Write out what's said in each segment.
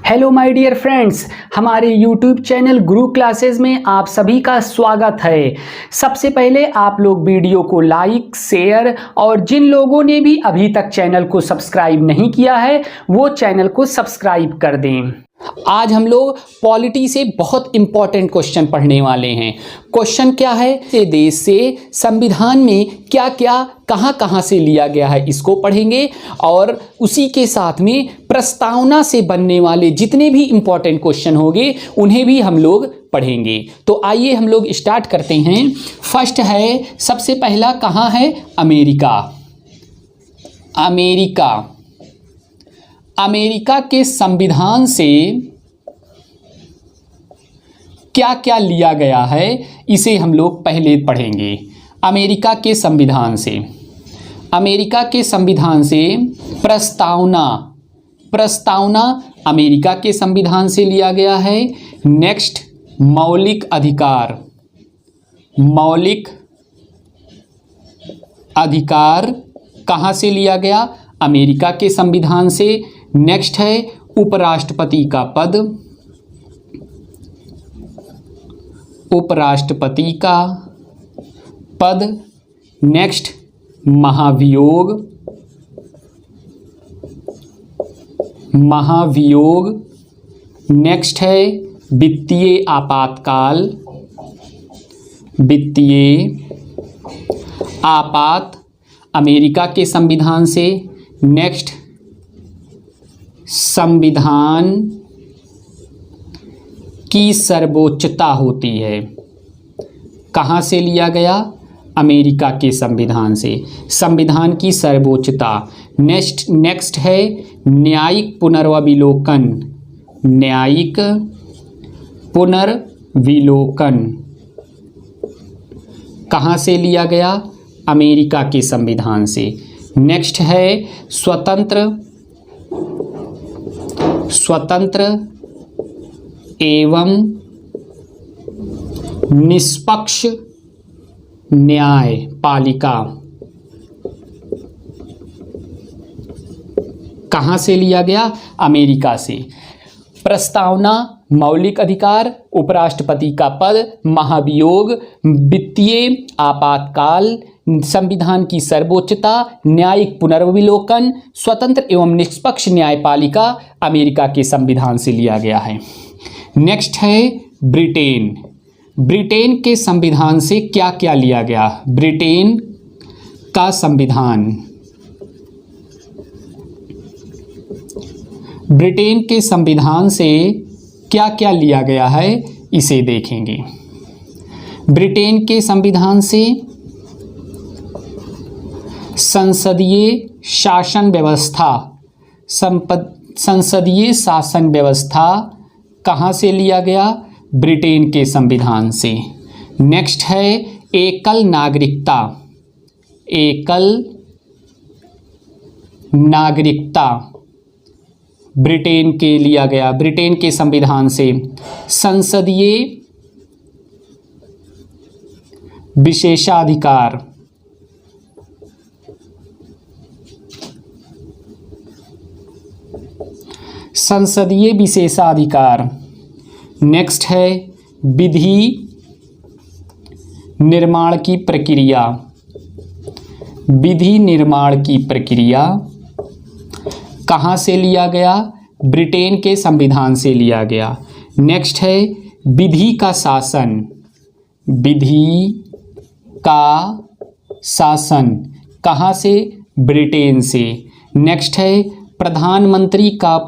Hello my dear friends, हमारे YouTube channel गुरु classes में आप सभी का स्वागत है। सबसे पहले आप लोग वीडियो को लाइक, शेयर और जिन लोगों ने भी अभी तक चैनल को सब्सक्राइब नहीं किया है वो चैनल को सब्सक्राइब कर दें। आज हम लोग पॉलिटी से बहुत इंपॉर्टेंट क्वेश्चन पढ़ने वाले हैं। क्वेश्चन क्या है कि देश से संविधान में क्या क्या कहां कहां से लिया गया है इसको पढ़ेंगे और उसी के साथ में प्रस्तावना से बनने वाले जितने भी इंपॉर्टेंट क्वेश्चन होंगे उन्हें भी हम लोग पढ़ेंगे। तो आइए हम लोग स्टार्ट करते हैं। फर्स्ट है, सबसे पहला कहां है? अमेरिका। अमेरिका अमेरिका के संविधान से क्या क्या लिया गया है इसे हम लोग पहले पढ़ेंगे। अमेरिका के संविधान से प्रस्तावना अमेरिका के संविधान से लिया गया है। नेक्स्ट, मौलिक अधिकार कहाँ से लिया गया? अमेरिका के संविधान से। नेक्स्ट है उपराष्ट्रपति का पद। नेक्स्ट, महाभियोग। नेक्स्ट है वित्तीय आपात अमेरिका के संविधान से। नेक्स्ट, संविधान की सर्वोच्चता होती है। कहाँ से लिया गया? अमेरिका के संविधान से। संविधान की सर्वोच्चता। नेक्स्ट है न्यायिक पुनर्विलोकन। कहाँ से लिया गया? अमेरिका के संविधान से। नेक्स्ट है स्वतंत्र एवं निष्पक्ष न्यायपालिका। कहाँ से लिया गया? अमेरिका से। प्रस्तावना, मौलिक अधिकार, उपराष्ट्रपति का पद, महाभियोग, वित्तीय आपातकाल, संविधान की सर्वोच्चता, न्यायिक पुनर्विलोकन, स्वतंत्र एवं निष्पक्ष न्यायपालिका अमेरिका के संविधान से लिया गया है। नेक्स्ट है ब्रिटेन के संविधान से क्या क्या लिया गया? ब्रिटेन के संविधान से क्या क्या लिया गया है इसे देखेंगे। ब्रिटेन के संविधान से संसदीय शासन व्यवस्था कहाँ से लिया गया? ब्रिटेन के संविधान से। नेक्स्ट है एकल नागरिकता ब्रिटेन के लिया गया, ब्रिटेन के संविधान से। संसदीय विशेषाधिकार नेक्स्ट है विधि निर्माण की प्रक्रिया कहाँ से लिया गया? ब्रिटेन के संविधान से लिया गया। नेक्स्ट है विधि का शासन कहाँ से? ब्रिटेन से। नेक्स्ट है प्रधानमंत्री का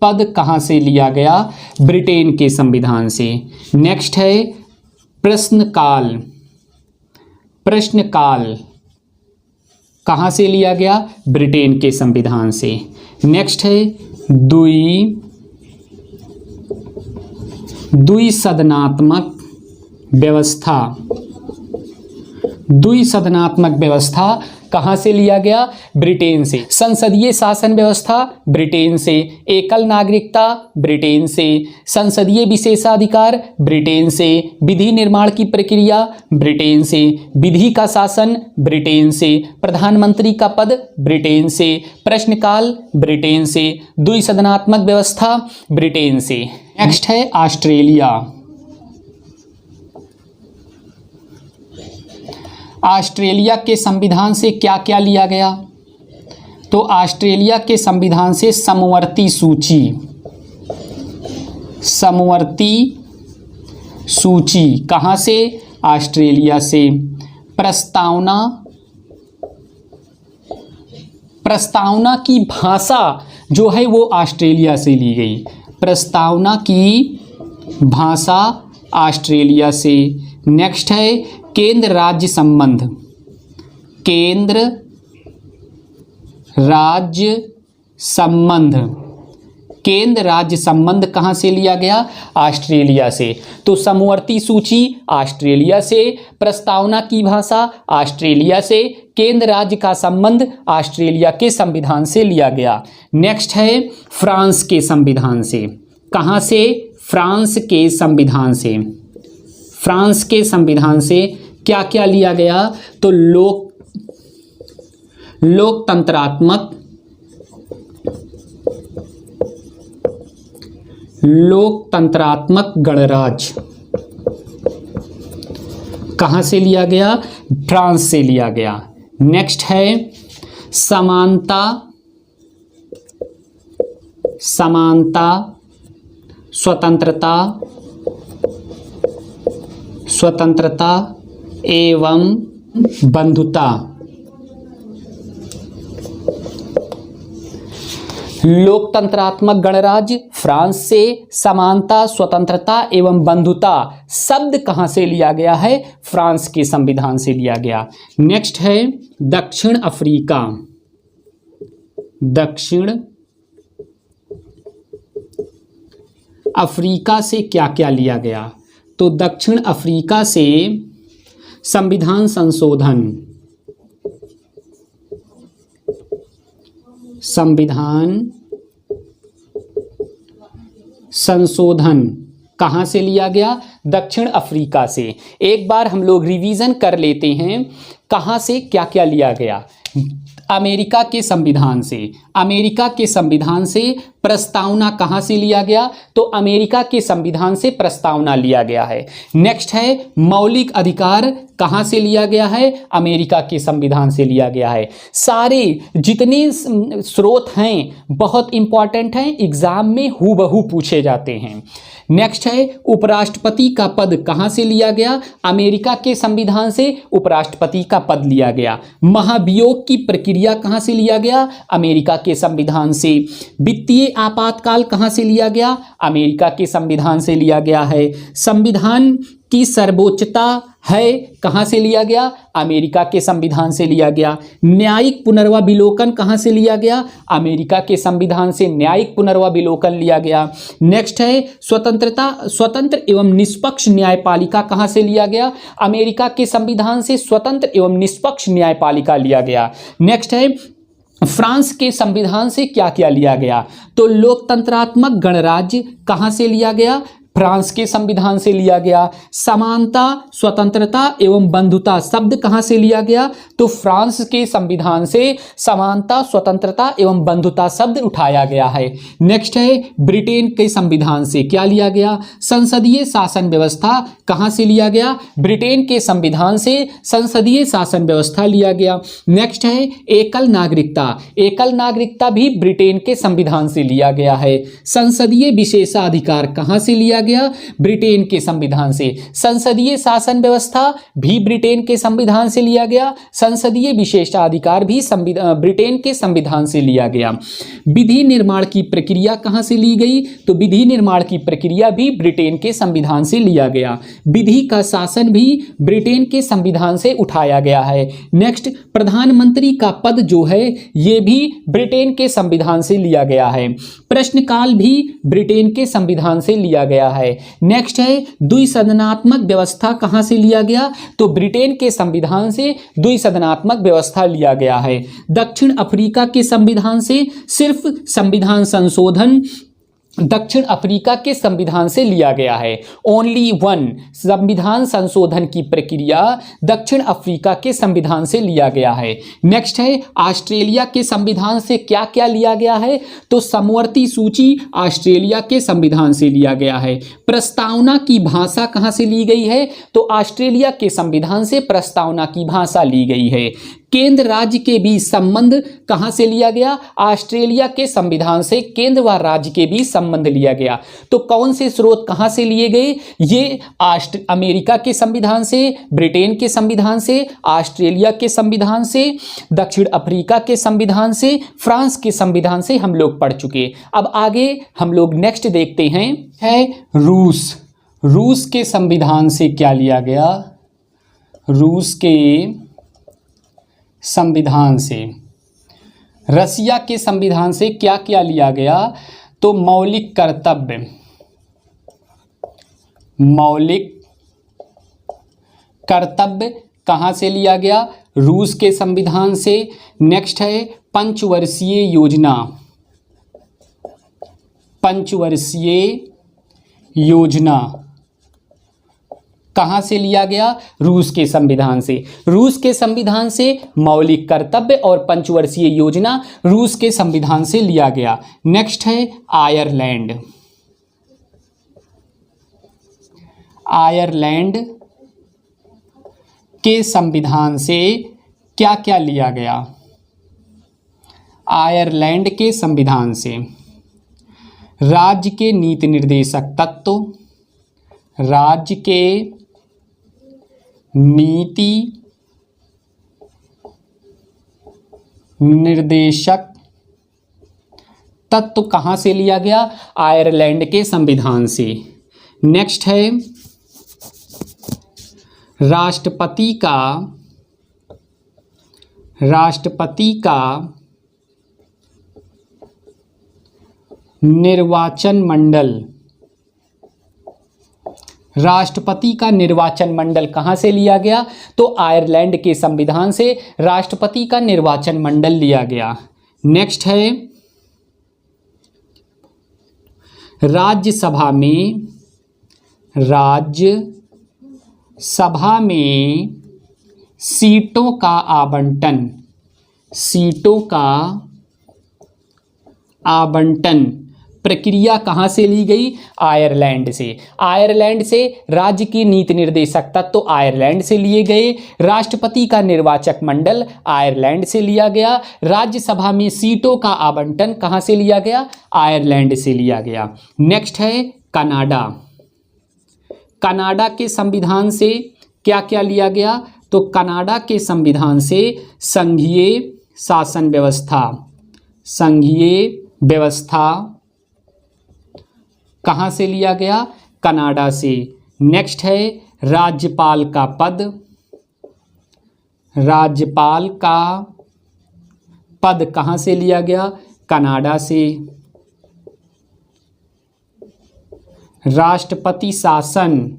पद कहाँ से लिया गया? ब्रिटेन के संविधान से। नेक्स्ट है प्रश्नकाल कहाँ से लिया गया? ब्रिटेन के संविधान से। नेक्स्ट है द्विसदनात्मक व्यवस्था द्विसदनात्मक व्यवस्था कहाँ से लिया गया? ब्रिटेन से। संसदीय शासन व्यवस्था ब्रिटेन से। एकल नागरिकता ब्रिटेन से। संसदीय विशेषाधिकार ब्रिटेन से। विधि निर्माण की प्रक्रिया ब्रिटेन से। विधि का शासन ब्रिटेन से। प्रधानमंत्री का पद ब्रिटेन से। प्रश्नकाल ब्रिटेन से। द्विसदनात्मक व्यवस्था ब्रिटेन से। नेक्स्ट है ऑस्ट्रेलिया। ऑस्ट्रेलिया के संविधान से क्या क्या लिया गया? तो ऑस्ट्रेलिया के संविधान से समवर्ती सूची, समवर्ती सूची कहाँ से? ऑस्ट्रेलिया से। प्रस्तावना, प्रस्तावना की भाषा जो है वो ऑस्ट्रेलिया से ली गई। प्रस्तावना की भाषा ऑस्ट्रेलिया से। नेक्स्ट है केंद्र राज्य संबंध। केंद्र राज्य संबंध, केंद्र राज्य संबंध कहाँ से लिया गया? ऑस्ट्रेलिया से। तो समवर्ती सूची ऑस्ट्रेलिया से, प्रस्तावना की भाषा ऑस्ट्रेलिया से, केंद्र राज्य का संबंध ऑस्ट्रेलिया के संविधान से लिया गया। नेक्स्ट है फ्रांस के संविधान से। कहाँ से? फ्रांस के संविधान से। फ्रांस के संविधान से क्या क्या लिया गया? तो लोकतंत्रात्मक, लोकतंत्रात्मक गणराज्य कहाँ से लिया गया? फ्रांस से लिया गया। नेक्स्ट है समानता, समानता, स्वतंत्रता, स्वतंत्रता एवं बंधुता। लोकतंत्रात्मक गणराज्य फ्रांस से, समानता, स्वतंत्रता एवं बंधुता शब्द कहाँ से लिया गया है? फ्रांस के संविधान से लिया गया। नेक्स्ट है दक्षिण अफ्रीका। दक्षिण अफ्रीका से क्या क्या लिया गया? तो दक्षिण अफ्रीका से संविधान संशोधन, संविधान संशोधन कहाँ से लिया गया? दक्षिण अफ्रीका से। एक बार हम लोग रिवीजन कर लेते हैं कहाँ से क्या क्या लिया गया। अमेरिका के संविधान से। अमेरिका के संविधान से प्रस्तावना कहाँ से लिया गया? तो अमेरिका के संविधान से प्रस्तावना लिया गया है। नेक्स्ट है मौलिक अधिकार कहाँ से लिया गया है? अमेरिका के संविधान से लिया गया है। सारे जितने स्रोत हैं बहुत इंपॉर्टेंट हैं, एग्जाम में हूबहू पूछे जाते हैं। नेक्स्ट है उपराष्ट्रपति का पद कहाँ से लिया गया? अमेरिका के संविधान से उपराष्ट्रपति का पद लिया गया। महाभियोग की प्रक्रिया कहाँ से लिया गया? अमेरिका के संविधान से। वित्तीय आपातकाल कहाँ से लिया गया? अमेरिका के संविधान से लिया गया है। संविधान की सर्वोच्चता है कहाँ से लिया गया? अमेरिका के संविधान से लिया गया। न्यायिक पुनर्विलोकन कहाँ से लिया गया? अमेरिका के संविधान से न्यायिक पुनर्विलोकन लिया गया। नेक्स्ट है स्वतंत्रता, स्वतंत्र एवं निष्पक्ष न्यायपालिका कहाँ से लिया गया? अमेरिका के संविधान से स्वतंत्र एवं निष्पक्ष न्यायपालिका लिया गया। नेक्स्ट है फ्रांस के संविधान से क्या क्या लिया गया? तो लोकतंत्रात्मक गणराज्य कहाँ से लिया गया? फ्रांस के संविधान से लिया गया। समानता, स्वतंत्रता एवं बंधुता शब्द कहाँ से लिया गया? तो फ्रांस के संविधान से समानता, स्वतंत्रता एवं बंधुता शब्द उठाया गया है। नेक्स्ट है ब्रिटेन के संविधान से क्या लिया गया? संसदीय शासन व्यवस्था कहाँ से लिया गया? ब्रिटेन के संविधान से संसदीय शासन व्यवस्था लिया गया। नेक्स्ट है एकल नागरिकता। एकल नागरिकता भी ब्रिटेन के संविधान से लिया गया है। संसदीय विशेषाधिकार कहाँ से लिया गया? ब्रिटेन के संविधान से। संसदीय शासन व्यवस्था भी ब्रिटेन के संविधान से लिया गया। संसदीय विशेषाधिकार भी ब्रिटेन के संविधान से लिया गया। विधि निर्माण की प्रक्रिया कहाँ से ली गई? तो विधि निर्माण की प्रक्रिया भी ब्रिटेन के संविधान से लिया गया। विधि का शासन भी ब्रिटेन के संविधान से उठाया गया है। नेक्स्ट प्रधानमंत्री का पद जो है ये भी ब्रिटेन के संविधान से लिया गया है। प्रश्नकाल भी ब्रिटेन के संविधान से लिया गया है। है। नेक्स्ट है द्विसदनात्मक व्यवस्था कहाँ से लिया गया, तो ब्रिटेन के संविधान से द्विसदनात्मक व्यवस्था लिया गया है। दक्षिण अफ्रीका के संविधान से सिर्फ संविधान संशोधन दक्षिण अफ्रीका के संविधान से लिया गया है। ओनली वन, संविधान संशोधन की प्रक्रिया दक्षिण अफ्रीका के संविधान से लिया गया है। नेक्स्ट है ऑस्ट्रेलिया के संविधान से क्या क्या लिया गया है, तो समवर्ती सूची ऑस्ट्रेलिया के संविधान से लिया गया है। प्रस्तावना की भाषा कहाँ से ली गई है, तो ऑस्ट्रेलिया के संविधान से प्रस्तावना की भाषा ली गई है। केंद्र राज्य के बीच संबंध कहाँ से लिया गया, ऑस्ट्रेलिया के संविधान से केंद्र व राज्य के बीच संबंध लिया गया। तो कौन से स्रोत कहाँ से लिए गए, ये अमेरिका के संविधान से, ब्रिटेन के संविधान से, ऑस्ट्रेलिया के संविधान से, दक्षिण अफ्रीका के संविधान से, फ्रांस के संविधान से हम लोग पढ़ चुके। अब आगे हम लोग नेक्स्ट देखते हैं है रूस के संविधान से क्या लिया गया, रूस के संविधान से, रसिया के संविधान से क्या क्या लिया गया, तो मौलिक कर्तव्य कहाँ से लिया गया, रूस के संविधान से। नेक्स्ट है पंचवर्षीय योजना कहाँ से लिया गया, रूस के संविधान से। रूस के संविधान से मौलिक कर्तव्य और पंचवर्षीय योजना रूस के संविधान से लिया गया। नेक्स्ट है आयरलैंड के संविधान से क्या क्या लिया गया, आयरलैंड के संविधान से राज्य के नीति निर्देशक तत्व, राज्य के नीति निर्देशक तत्व कहाँ से लिया गया, आयरलैंड के संविधान से। नेक्स्ट है राष्ट्रपति का निर्वाचन मंडल, राष्ट्रपति का निर्वाचन मंडल कहाँ से लिया गया, तो आयरलैंड के संविधान से राष्ट्रपति का निर्वाचन मंडल लिया गया। नेक्स्ट है राज्यसभा में सीटों का आवंटन प्रक्रिया कहाँ से ली गई, आयरलैंड से। आयरलैंड से राज्य की नीति निर्देशक तत्व तो आयरलैंड से लिए गए, राष्ट्रपति का निर्वाचक मंडल आयरलैंड से लिया गया, राज्यसभा में सीटों का आवंटन कहाँ से लिया गया, आयरलैंड से लिया गया। नेक्स्ट है कनाडा। कनाडा के संविधान से क्या क्या लिया गया, तो कनाडा के संविधान से संघीय शासन व्यवस्था कहाँ से लिया गया, कनाडा से। नेक्स्ट है राज्यपाल का पद कहाँ से लिया गया, कनाडा से। राष्ट्रपति शासन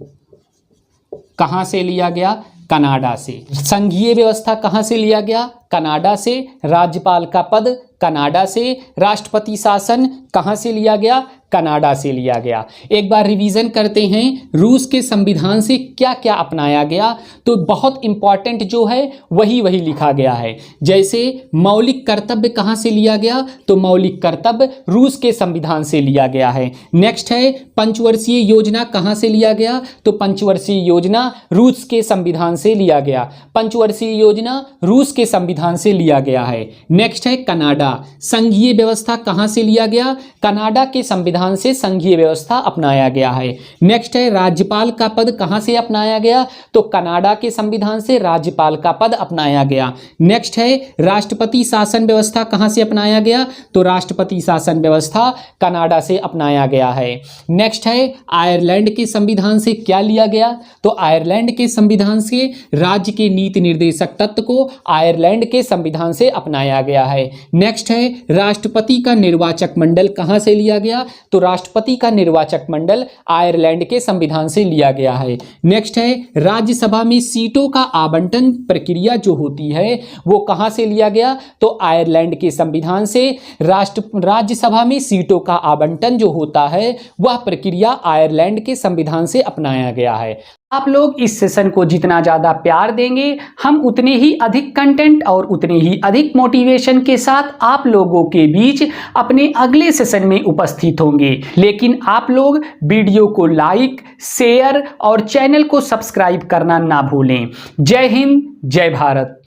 कहाँ से लिया गया, कनाडा से। संघीय व्यवस्था कहाँ से लिया गया, कनाडा से। राज्यपाल का पद कनाडा से। राष्ट्रपति शासन कहाँ से लिया गया, कनाडा से लिया गया। एक बार रिवीजन करते हैं, रूस के संविधान से क्या क्या अपनाया गया, तो बहुत इंपॉर्टेंट जो है वही लिखा गया है। जैसे मौलिक कर्तव्य कहाँ से लिया गया, तो मौलिक कर्तव्य रूस के संविधान से लिया गया है। नेक्स्ट है पंचवर्षीय योजना कहाँ से लिया गया, तो पंचवर्षीय योजना रूस के संविधान से लिया गया। पंचवर्षीय योजना रूस के संविधान से लिया गया है। नेक्स्ट है कनाडा। संघीय व्यवस्था कहाँ से लिया गया, कनाडा के संविधान से संघीय व्यवस्था अपनाया गया है। नेक्स्ट है राज्यपाल का पद कहाँ से अपनाया गया, तो कनाडा के संविधान से राज्यपाल का पद अपनाया गया। नेक्स्ट है राष्ट्रपति शासन व्यवस्था कहाँ से अपनाया गया, तो राष्ट्रपति शासन व्यवस्था कनाडा से अपनाया गया है। नेक्स्ट है आयरलैंड के संविधान से क्या लिया गया, तो आयरलैंड के संविधान से राज्य के नीति निर्देशक तत्व को आयरलैंड के संविधान से अपनाया गया है। नेक्स्ट है राष्ट्रपति का निर्वाचक मंडल कहाँ से लिया गया, तो राष्ट्रपति का निर्वाचक मंडल आयरलैंड के संविधान से लिया गया है। नेक्स्ट है राज्यसभा में सीटों का आवंटन प्रक्रिया जो होती है वो कहां से लिया गया, तो आयरलैंड के संविधान से राज्यसभा में सीटों का आवंटन जो होता है वह प्रक्रिया आयरलैंड के संविधान से अपनाया गया है। आप लोग इस सेशन को जितना ज़्यादा प्यार देंगे हम उतने ही अधिक कंटेंट और उतने ही अधिक मोटिवेशन के साथ आप लोगों के बीच अपने अगले सेशन में उपस्थित होंगे। लेकिन आप लोग वीडियो को लाइक, शेयर और चैनल को सब्सक्राइब करना ना भूलें। जय हिंद, जय भारत।